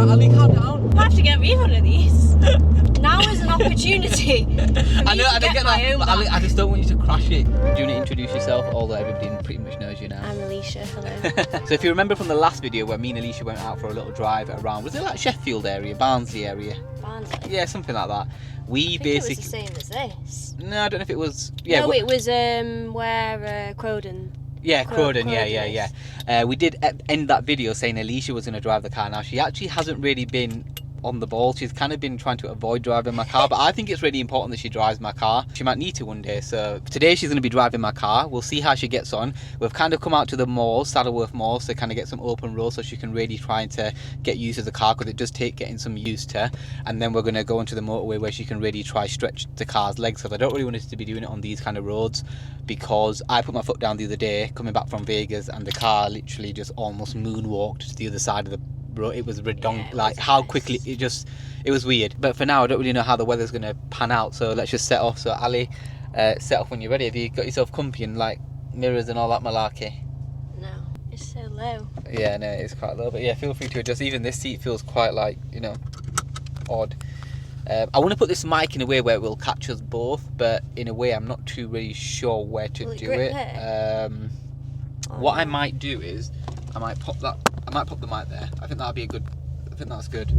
Ali, calm down. I have to get me one of these. Now is an opportunity. I know, I don't get that, but Ali, I just don't want you to crash it. Do you want to introduce yourself? Although everybody pretty much knows you now. I'm Alicia, hello. So if you remember from the last video where me and Alicia went out for a little drive around, was it like Sheffield area, Barnsley area? Barnsley? Yeah, something like that. We I think basically... it was the same as this. No, I don't know if it was... Yeah, no, it was where Croydon... Yeah, Croydon, yeah. We did end that video saying Alicia was going to drive the car. Now, she actually hasn't really been on the ball. She's kind of been trying to avoid driving my car, but I think it's really important that she drives my car. She might need to one day, so today she's going to be driving my car. We'll see how she gets on. We've kind of come out to the mall, Saddleworth Mall, to kind of get some open road so she can really try to get used to the car, because it does take getting some used to. And then we're going to go into the motorway where she can really try stretch the car's legs, because I don't really want us to be doing it on these kind of roads, because I put my foot down the other day coming back from Vegas and the car literally just almost moonwalked to the other side of the road. It was redundant, like how quickly it was weird. But for now I don't really know how the weather's going to pan out, so let's just set off. So Ali, set off when you're ready. Have you got yourself comfy and like mirrors and all that malarkey? No, it's so low. Yeah, no, it's quite low, but yeah, feel free to adjust. Even this seat feels quite like, you know, odd. I want to put this mic in a way where it will catch us both, but in a way I'm not too really sure where to do it. What I might do is I might pop the mic there. I think that'll be a good. I think that's good.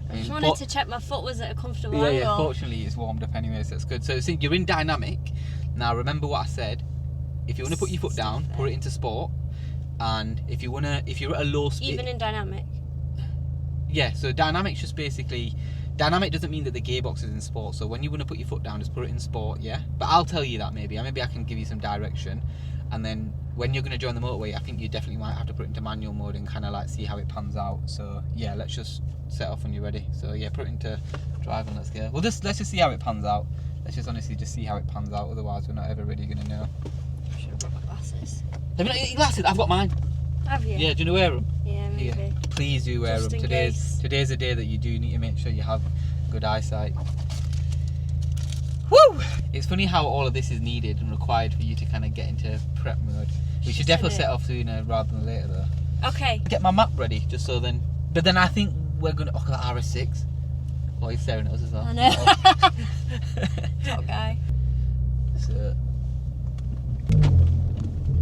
I just wanted to check my foot was at a comfortable angle. Yeah. Fortunately, it's warmed up anyway, so that's good. So see, you're in dynamic. Now remember what I said. If you want to put your foot down, put it into sport. And if you're at a low speed, even in dynamic. Yeah, so dynamic's just basically... Dynamic doesn't mean that the gearbox is in sport, so when you want to put your foot down, just put it in sport, yeah? But I'll tell you that maybe. Maybe I can give you some direction. And then when you're going to join the motorway, I think you definitely might have to put it into manual mode and kind of like see how it pans out. So yeah, let's just set off when you're ready. So yeah, put it into drive and let's go. Well, let's just see how it pans out. Let's just honestly just see how it pans out, otherwise we're not ever really going to know. I should have got my glasses. Have you not got your glasses? I've got mine. Have you? Yeah, do you want to wear them? Yeah, maybe. Yeah. Please do wear them. Today's a day that you do need to make sure you have good eyesight. Woo! It's funny how all of this is needed and required for you to kind of get into prep mode. We should definitely set off sooner rather than later though. Okay. Get my map ready just so then. But then I think we're gonna. Oh, that RS6. Oh, he's staring at us as well. I know. Top guy. So.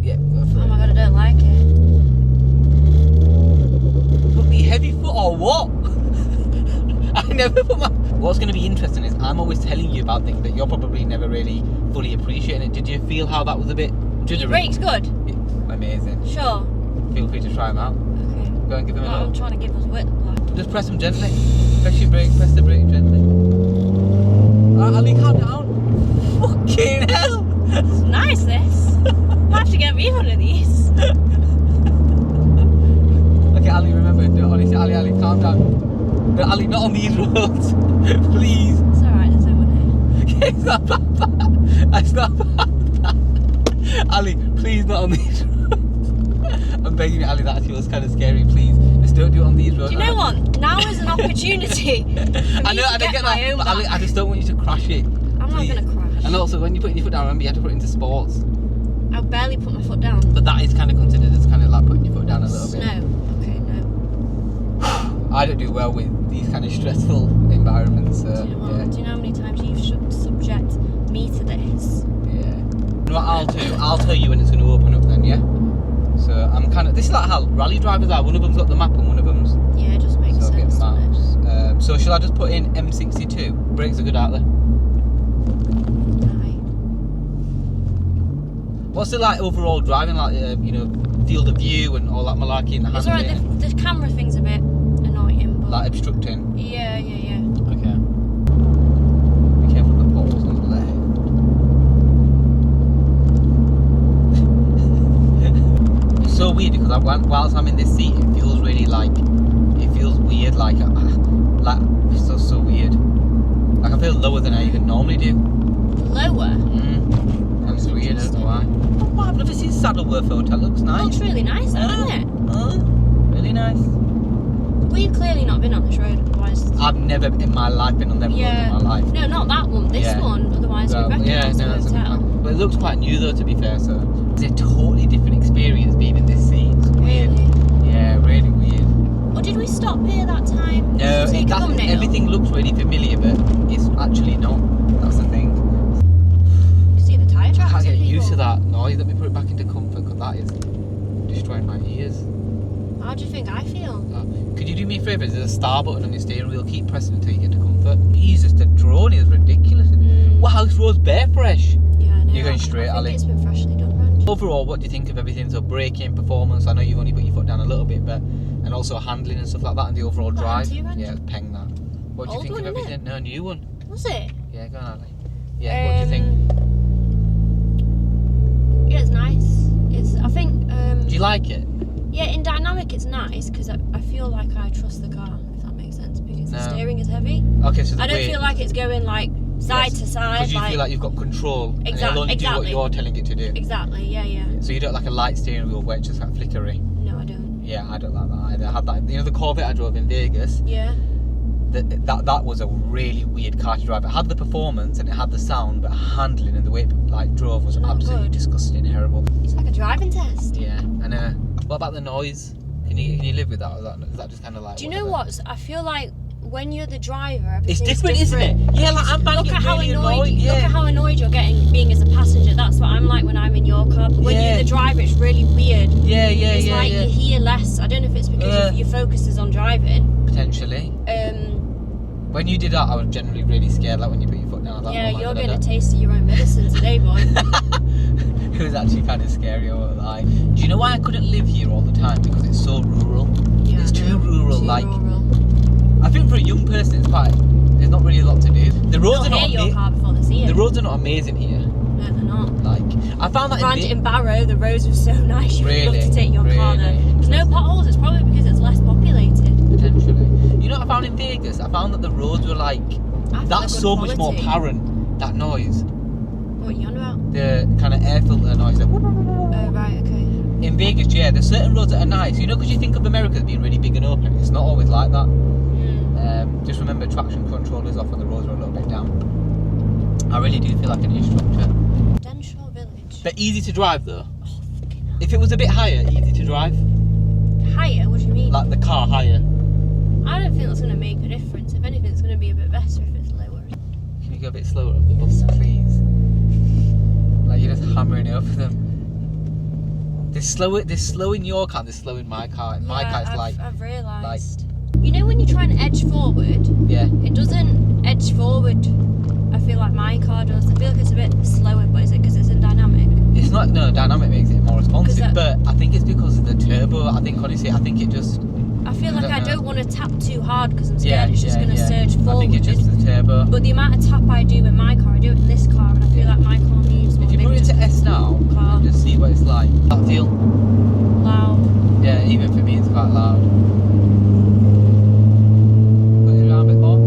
Yeah. Go for it. Oh my god, I don't like it. Put me heavy foot or what? I never put my... What's going to be interesting is I'm always telling you about things that you're probably never really fully appreciating it. Did you feel how that was a bit juddery? Your brake's good? Yeah, amazing. Sure. Feel free to try them out. Okay. Go and give them a I'm look. trying to give us whiplash. Just press them gently. Press your brake, press the brake gently. Ali, calm down. Fucking hell. It's nice, this. I have to get me one of these. Okay, Ali, remember, no, honestly, Ali, calm down. No, Ali, not on these roads. Please. It's alright, there's no one here. It's not about that. It's not about that. Ali, please, not on these roads. I'm begging you, Ali, that actually was kind of scary. Please, just don't do it on these roads. Do you know what? Now is an opportunity. I know, I don't get that, but Ali, I just don't want you to crash it. I'm not going to crash. And also, when you put your foot down, remember you have to put it into sports. I barely put my foot down. But that is kind of considered as kind of like putting your foot down a little bit. No. Okay, no. I don't do well with these kind of stressful environments. Do you know what? Do you know how many times you've subject me to this? Yeah. You know what I'll do? I'll tell you when it's going to open up then, yeah? So I'm kind of... This is like how rally drivers are. One of them's got the map and one of them's... Yeah, it just makes sense, doesn't it? So shall I just put in M62? Brakes are good out there. What's it like overall driving, like, you know, field of view and all that malarkey in the hand? It's alright, the camera thing's a bit annoying, but... Like obstructing? Yeah. Okay. Be careful of the poles on the left. It's so weird because whilst I'm in this seat, it feels really like... It feels weird, like it's so weird. Like I feel lower than I even normally do. Lower? That's weird, I don't know why. Oh, I've never seen Saddleworth Hotel, looks nice. It looks really nice, doesn't it? Really nice. We've clearly not been on this road, otherwise... I've never in my life been on them roads in my life. No, not that one, this one, otherwise we recognise the hotel. But it looks quite new though, to be fair, so... It's a totally different experience being in this seat. It's weird. Really? Yeah. everything looks really familiar, but it's actually not. That's the thing. You see the tyre tracks? I can't get used to that noise. Let me put it back into comfort, because that is destroying my ears. How do you think I feel? Could you do me a favour? There's a star button on your steering wheel. Keep pressing until you get to comfort. He's just a drone. He's ridiculous. Wow, this road's bare fresh. Yeah, I know. You're going straight, I think Ali. it's been freshly done, Ranj. Overall, what do you think of everything? So braking, performance. I know you've only put your foot down a little bit, but and also handling and stuff like that, and the overall drive. Yeah, peng that. What do you think of everything? No, new one. Was it? Yeah, go on, Ali. Yeah, what do you think? Yeah, it's nice. I think. Do you like it? Yeah, in dynamic it's nice because I feel like I trust the car, if that makes sense, because the steering is heavy. Okay, so I don't feel like it's going like side to side. Because you feel like you've got control. Exactly. And it'll only do what you're telling it to do. Exactly. Yeah. So you don't like a light steering wheel where it's just like flickery. No, I don't. Yeah, I don't like that either. I had that. You know the Corvette I drove in Vegas. Yeah. That was a really weird car to drive. It had the performance and it had the sound, but handling and the way it like drove was absolutely disgusting and horrible. It's like a driving test. Yeah, and what about the noise? Can you live with that? Or is that just kind of like? Do you know what? I feel like when you're the driver, it's different, isn't it? Yeah, like I'm look at how really annoyed. Yeah. Look at how annoyed you're getting being as a passenger. That's what I'm like when I'm in your car. But when you're the driver, it's really weird. Yeah. It's like you hear less. I don't know if it's because your focus is on driving. Potentially. When you did that, I was generally really scared. Like when you put your foot down. I was like, yeah, you're getting a taste of your own medicine today, boy. It was actually kind of scary. I won't lie. Do you know why I couldn't live here all the time? Because it's so rural. Yeah, it's too rural. Rural. I think for a young person, there's not really a lot to do. The roads are not. Your car before they see it. The roads are not amazing here. No, they're not. Like I found that in Barrow, the roads were so nice. You would love to take your car there. Really? There's no potholes. It's probably because it's less populated. Potentially. You know what I found in Vegas? I found that the roads were like that's so much more apparent. That noise. What are you on about? The kind of air filter noise. That, oh right, okay. In Vegas, yeah, there's certain roads that are nice. You know, because you think of America as being really big and open. It's not always like that. Just remember, traction control is off and the roads are a little bit down. I really do feel like an instructor. Denshaw Village. But easy to drive though. Oh, if it was a bit higher, easy to drive. Higher? What do you mean? Like the car higher. I don't think that's going to make a difference. If anything, it's going to be a bit better if it's lower. Can you go a bit slower up the bus, please? Like you're just hammering over them. They're slow in your car, they're slow in my car. In my car, it's I've realised. You know when you try and edge forward? Yeah. It doesn't edge forward. I feel like my car does. I feel like it's a bit slower, but is it because it's in dynamic? It's not. No, dynamic makes it more responsive, but I think it's because of the turbo. I think honestly, it just. I feel like I don't want to tap too hard because I'm scared it's just going to surge forward. I think it's just the turbo. But the amount of tap I do in my car, I do it in this car, and I feel like my car moves more. If you put it to S now, and just see what it's like. That feel loud. Yeah, even for me, it's quite loud. Put it around a bit more.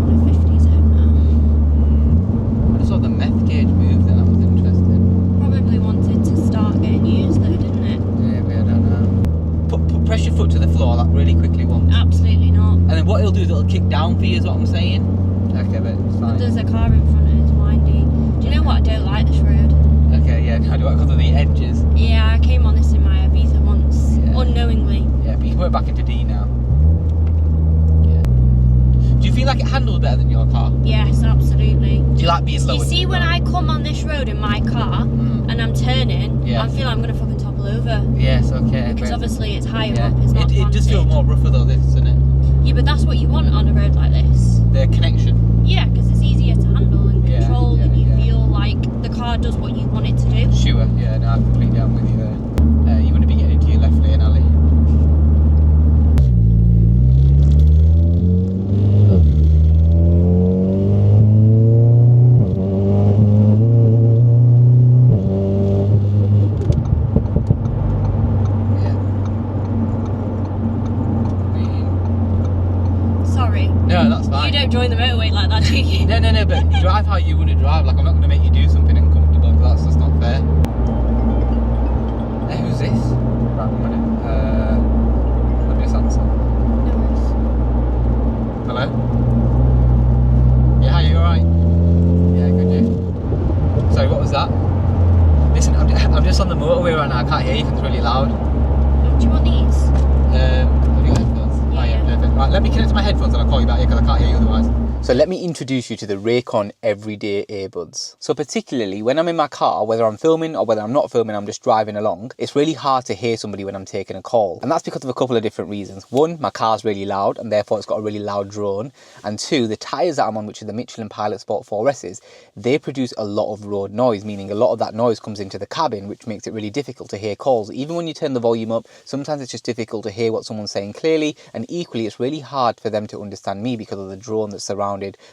I'm in a 50 zone now. I just saw the meth gauge move there. That was interesting. Probably wanted to start getting used though, didn't it? Yeah, but I don't know. Press your foot to the floor like really quickly once. Absolutely not. And then what it'll do is it'll kick down for you, is what I'm saying. Okay, but it's fine. But there's a car in front of it, it's windy. Do you know what? I don't like this road. Okay, yeah, no, because of the edges. Yeah, I came on this in my Ibiza once, unknowingly. Yeah, but you can put it back into D now. Yeah. Do you feel like it handles better than your car? Yes, absolutely. Do you like being lower? You see when I come on this road in my car and I'm turning, I feel like I'm going to fucking topple over. Yes, okay. Because obviously it's higher up, it's not It does feel more rougher though, this, doesn't it? Yeah, but that's what you want on a road like this. The connection. Yeah, because it's easier to handle and control and you feel like the car does what you want it to do. Sure, yeah, no, I'm completely down with you there. You want to be getting into your left lane, Ali. No, that's fine. You don't join the motorway like that, do you? No, but drive how you want to drive. Like, I'm not going to make you do something uncomfortable, because that's just not fair. Hey, who's this? Right, 1 minute. Let me just answer. No worries. Hello? Yeah, you alright? Yeah, good, you? Sorry, what was that? Listen, I'm just on the motorway right now. I can't hear you because it's really loud. Do you want these? Have you got headphones? Yeah, Oh, yeah. perfect. Right, let me connect to my headphones and I'll call you back here because I can't hear you otherwise. So let me introduce you to the Raycon Everyday Earbuds. So particularly when I'm in my car, whether I'm filming or whether I'm not filming, I'm just driving along, it's really hard to hear somebody when I'm taking a call. And that's because of a couple of different reasons. One, my car's really loud and therefore it's got a really loud drone. And two, the tyres that I'm on, which are the Michelin Pilot Sport 4S's, they produce a lot of road noise, meaning a lot of that noise comes into the cabin, which makes it really difficult to hear calls. Even when you turn the volume up, sometimes it's just difficult to hear what someone's saying clearly, and equally it's really hard for them to understand me because of the drone that's surrounded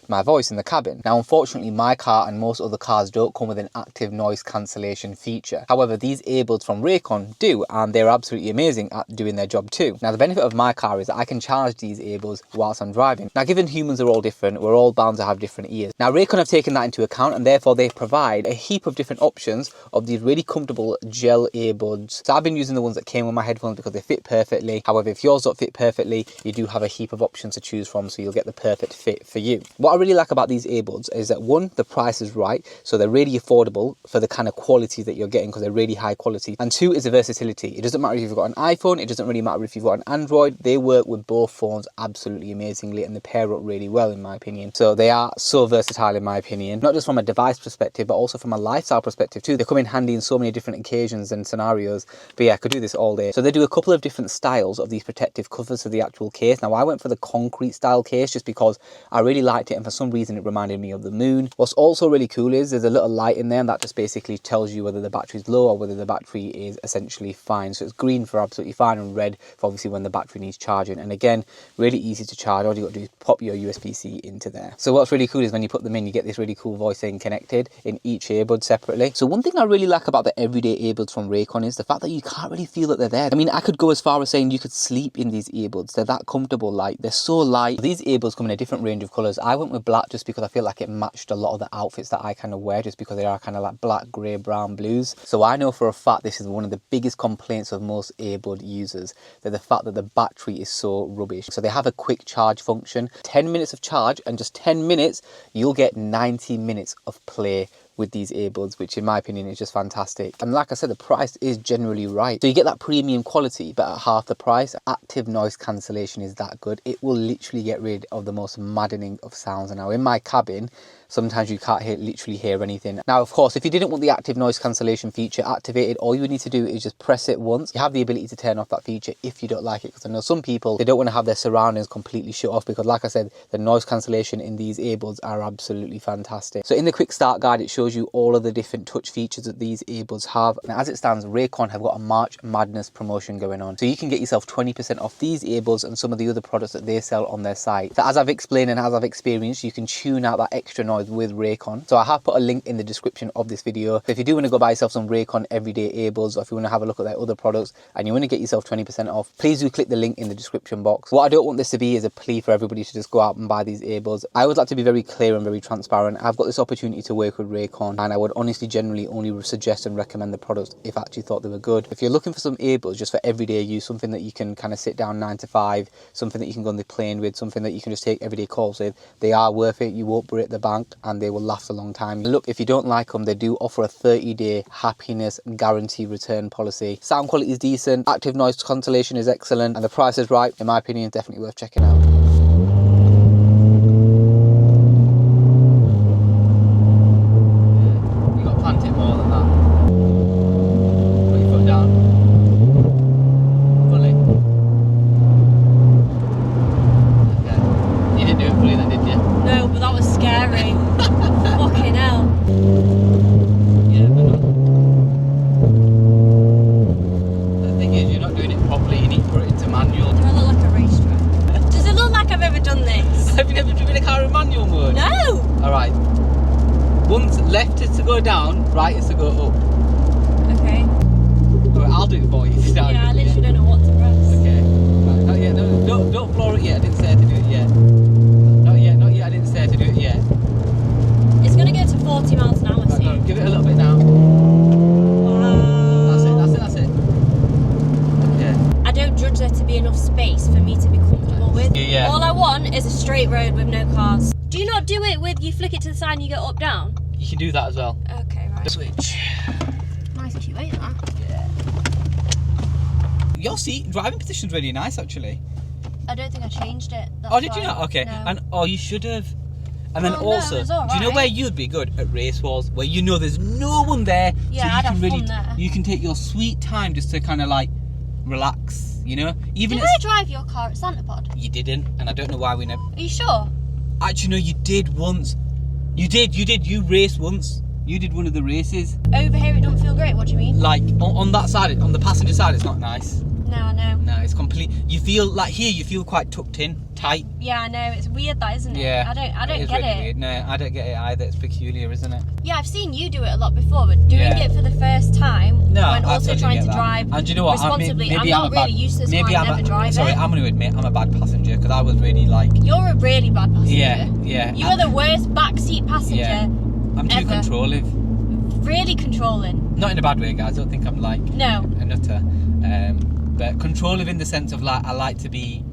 my voice in the cabin. Now unfortunately my car and most other cars don't come with an active noise cancellation feature. However, these earbuds from Raycon do, and they're absolutely amazing at doing their job too. Now the benefit of my car is that I can charge these earbuds whilst I'm driving. Now given humans are all different, we're all bound to have different ears. Now Raycon have taken that into account and therefore they provide a heap of different options of these really comfortable gel earbuds. So I've been using the ones that came with my headphones because they fit perfectly. However, if yours don't fit perfectly, you do have a heap of options to choose from, so you'll get the perfect fit for you. What I really like about these earbuds is that one, the price is right, so they're really affordable for the kind of quality that you're getting because they're really high quality. And two is the versatility. It doesn't matter if you've got an iPhone, it doesn't really matter if you've got an Android, they work with both phones absolutely amazingly and they pair up really well in my opinion. So they are so versatile in my opinion, not just from a device perspective but also from a lifestyle perspective too. They come in handy in so many different occasions and scenarios, but yeah, I could do this all day. So they do a couple of different styles of these protective covers for the actual case. Now I went for the concrete style case just because I really liked it and for some reason it reminded me of the moon. What's also really cool is there's a little light in there and that just basically tells you whether the battery's low or whether the battery is essentially fine. So it's green for absolutely fine and red for obviously when the battery needs charging. And again, really easy to charge. All you got to do is pop your USB-C into there. So what's really cool is when you put them in, you get this really cool voice saying connected in each earbud separately. So one thing I really like about the everyday earbuds from Raycon is the fact that you can't really feel that they're there. I mean, I could go as far as saying you could sleep in these earbuds. They're that comfortable, like they're so light. These earbuds come in a different range of colours. I went with black just because I feel like it matched a lot of the outfits that I kind of wear, just because they are kind of like black, grey, brown, blues. So I know for a fact this is one of the biggest complaints of most earbud users, that the fact that the battery is so rubbish. So they have a quick charge function, 10 minutes of charge, and just 10 minutes you'll get 90 minutes of play with these earbuds, which in my opinion is just fantastic. And like I said, the price is generally right. So you get that premium quality, but at half the price. Active noise cancellation is that good. It will literally get rid of the most maddening of sounds. And now in my cabin, sometimes you can't literally hear anything. Now, of course, if you didn't want the active noise cancellation feature activated, all you would need to do is just press it once. You have the ability to turn off that feature if you don't like it, because I know some people, they don't want to have their surroundings completely shut off, because like I said, the noise cancellation in these earbuds are absolutely fantastic. So in the quick start guide, it shows you all of the different touch features that these earbuds have. And as it stands, Raycon have got a March Madness promotion going on. So you can get yourself 20% off these earbuds and some of the other products that they sell on their site. So as I've explained and as I've experienced, you can tune out that extra noise with Raycon. So I have put a link in the description of this video. So if you do want to go buy yourself some Raycon everyday earbuds, or if you want to have a look at their other products and you want to get yourself 20% off, please do click the link in the description box. What I don't want this to be is a plea for everybody to just go out and buy these earbuds. I always like to be very clear and very transparent. I've got this opportunity to work with Raycon, and I would honestly generally only suggest and recommend the products if I actually thought they were good. If you're looking for some earbuds just for everyday use, something that you can kind of sit down 9 to 5, something that you can go on the plane with, something that you can just take everyday calls with, they are worth it. You won't break the bank and they will last a long time. Look, if you don't like them, they do offer a 30-day happiness guarantee return policy. Sound quality is decent, active noise cancellation is excellent, and the price is right. In my opinion, definitely worth checking out. You got to plant it more than that. Put your foot down. Fully. Okay. You didn't do it fully then, did you? No, but that was scary. Fucking hell. Yeah, but not. The thing is, you're not doing it properly. You need to put it into manual. Do I look like a racetrack? Does it look like I've ever done this? Have you never driven a car in manual mode? No! Alright. Once left is to go down, right is to go up. Okay. Alright, I'll do it for you. Yeah, I literally don't know what to press. Okay. Right, not yet. No, don't floor it yet. I didn't say to do it yet. Not yet. I didn't say to do it yet. It's going to go to 40 miles an hour Right, soon. no, give it a little bit now. Wow. That's it. Okay. I don't judge there to be enough space for me to be comfortable with. Yeah. All I want is a straight road with no cars. Do you not do it with, you flick it to the side and you go up, down? You can do that as well. Okay, right. Switch. Nice cute, ain't that? your seat driving position's really nice actually. I don't think I changed it. Oh, did you not? Okay. No. And you should have. And then Oh, no, also, it was all do you know right. where you'd be good at race wars, where you know there's no one there, Yeah, so you I'd can have really, fun there. you can take your sweet time just to kind of like relax, you know. Even Did I drive your car at Santa Pod? you didn't, and I don't know why we never. Are you sure? Actually, no, you did once. You did. You raced once. You did one of the races. Over here it don't feel great. What do you mean? Like on that side, on the passenger side, it's not nice. No, I know. No, it's complete. You feel like here, you feel quite tucked in, tight. Yeah, I know. It's weird, that isn't it? Yeah. I don't is get really it. Weird. No, I don't get it either. It's peculiar, isn't it? Yeah, I've seen you do it a lot before, but doing Yeah. it for the first time No, when I also totally trying get to that. drive And do you know what? responsibly. Maybe I'm not really used to this car. I never drive sorry, it. I'm going to admit I'm a bad passenger because I was really like. You're a really bad passenger. Yeah. You are the worst backseat passenger. Yeah. I'm too ever. controlling. Really controlling. Not in a bad way, guys. Don't think I'm like No. a nutter. But controlling in the sense of like I like to be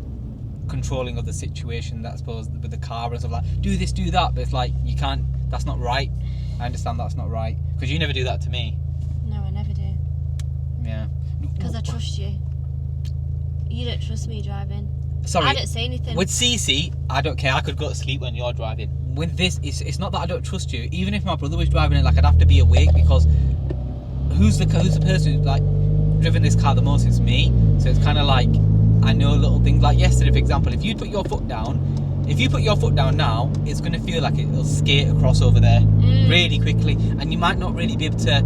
controlling of the situation. That I suppose with the car and stuff like do this, do that. But it's like you can't. That's not right. I understand that's not right because you never do that to me. No, I never do. Yeah. Because I trust you. You don't trust me driving. Sorry. I don't say anything. With CC, I don't care. I could go to sleep when you're driving. With this, it's not that I don't trust you. Even if my brother was driving it, like I'd have to be awake because who's the person who's like driven this car the most? It's me. So it's kind of like I know little things. Like yesterday, for example, if you put your foot down now, it's going to feel like it'll skate across over there really quickly, and you might not really be able to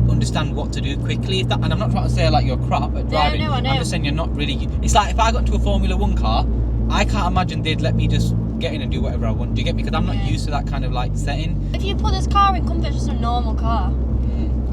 understand what to do quickly. And I'm not trying to say like you're crap at driving. No, I know. I'm just saying you're not really. It's like if I got into a Formula 1 car, I can't imagine they'd let me just get in and do whatever I want. Do you get me? Because I'm not used to that kind of like setting. If you put this car in comfort, it's just a normal car.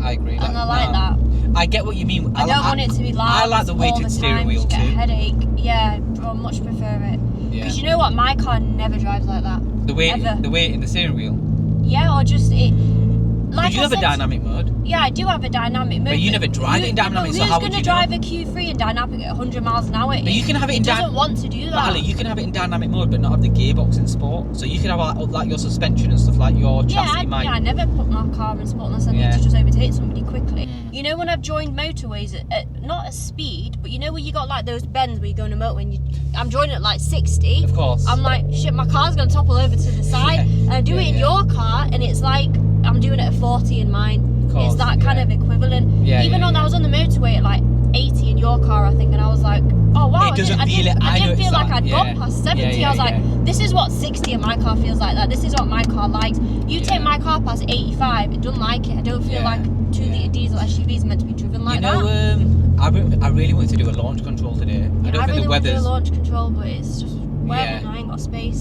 I agree. And I like that. I get what you mean. I don't want it to be loud. I like the all weighted the steering time, wheel just too. get a headache. Yeah, I much prefer it. Yeah. Because you know what? My car never drives like that. The weight Ever. in the steering wheel. Yeah, or just it. Like But you I have a said- dynamic mode. Yeah, I do have a dynamic mode. But you never drive it in dynamic, But so how would who's you going know? to drive a Q3 in dynamic at 100 miles an hour? But you can have it in It doesn't want to do But that. Ali, you can have it in dynamic mode, but not have the gearbox in sport. So you can have like your suspension and stuff like your chassis might. I never put my car in sport unless I Yeah. need to just overtake somebody quickly. You know when I've joined motorways at not at speed, but you know where you got like those bends where you go on a motorway and I'm joining at like 60. Of course. I'm like, shit, my car's going to topple over to the side. And I do it in your car and it's like I'm doing it at 40 in mine. Course, It's that kind of equivalent. Yeah, Even yeah, though I yeah. was on the motorway at like 80 in your car, I think, and I was like, oh wow, It doesn't feel it. I I know didn't it's feel like that, I'd yeah. gone past 70. Yeah, I was yeah, like, yeah. this is what 60 in my car feels like. That this is what my car likes. You take my car past 85, it doesn't like it. I don't feel like 2-litre diesel SUV is meant to be driven like You know, that. I really wanted to do a launch control today. I don't I think really the want to do a weather's. launch control, but it's just where Yeah. I ain't got space.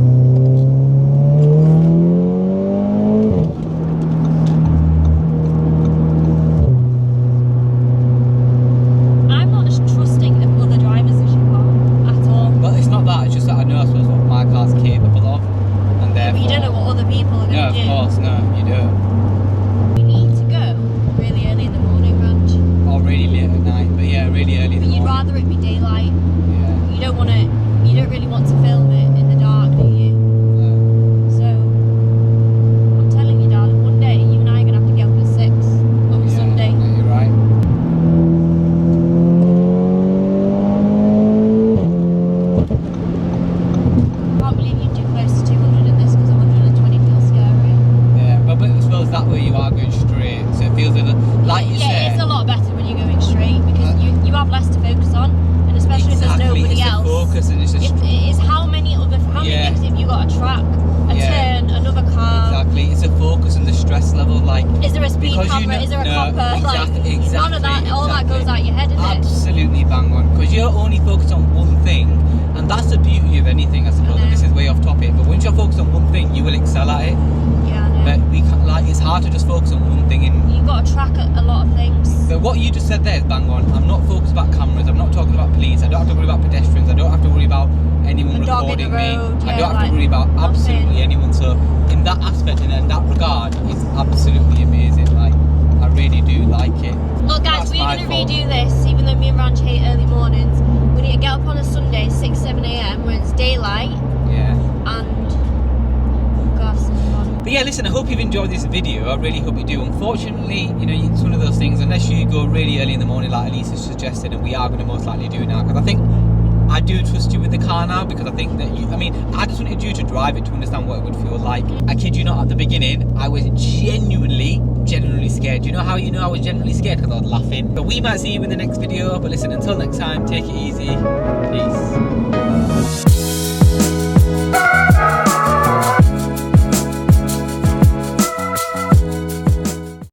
I'm not as trusting of other drivers as you are at all. Well, it's not that. It's just that I know, I suppose, what my car's capable of, and therefore. But you don't know what other people are No, going of to do. course, no, you don't. We need to go really early in the morning, Ranch. Or really late at night, but yeah, really early in But the you'd morning. rather it be daylight. Yeah. You don't really want to film it in the dark, do you? So, I'm telling you, darling, one day you and I are going to have to get up at 6 on Yeah, Sunday. no, you're right. I can't believe you do close to 200 in this because 120 feels scary. Yeah, but I suppose that way you are going straight, so it feels a little, like you Yeah, said. it's a lot better when you're going straight because you have less to focus on, and especially if there's nobody it's else. The focus and it's a It's how many things have you got? A track, a turn, another car. Exactly, it's a focus and the stress level, like. Is there a speed Because you camera? know- Is there a no, copper? exactly, None of that. All that goes out your head, isn't it? Absolutely bang on, because you're only focused on one thing, and that's the beauty of anything, I suppose. And this is way off topic, but once you're focused on one thing, you will excel at it. Yeah, I know. But we can't, like, it's hard to just focus on one thing. You've got to track a lot of things. But what you just said there is bang on. I'm not focused about cameras. I'm not talking about police. I don't have to worry about pedestrians. I don't have to worry about anyone A dog in the recording me. road, I yeah, don't have like, to worry about absolutely nothing. anyone. So in that aspect and in that regard, it's absolutely amazing. Like, I really do like it. Look, guys, That's we're my going to fault. redo this, even though me and Ranch hate early mornings. We need to get up on a Sunday, 6, 7 a.m. when it's daylight, Yeah. and go have some fun. But yeah, listen, I hope you've enjoyed this video. I really hope you do. Unfortunately, you know, it's one of those things, unless you go really early in the morning like Elisa suggested, and we are going to most likely do now, because I think I do trust you with the car now, because I think that you, I mean, I just wanted you to drive it to understand what it would feel like. I kid you not, at the beginning, I was genuinely scared. Do you know how you know I was genuinely scared? Because I was laughing. But we might see you in the next video. But listen, until next time, take it easy. Peace.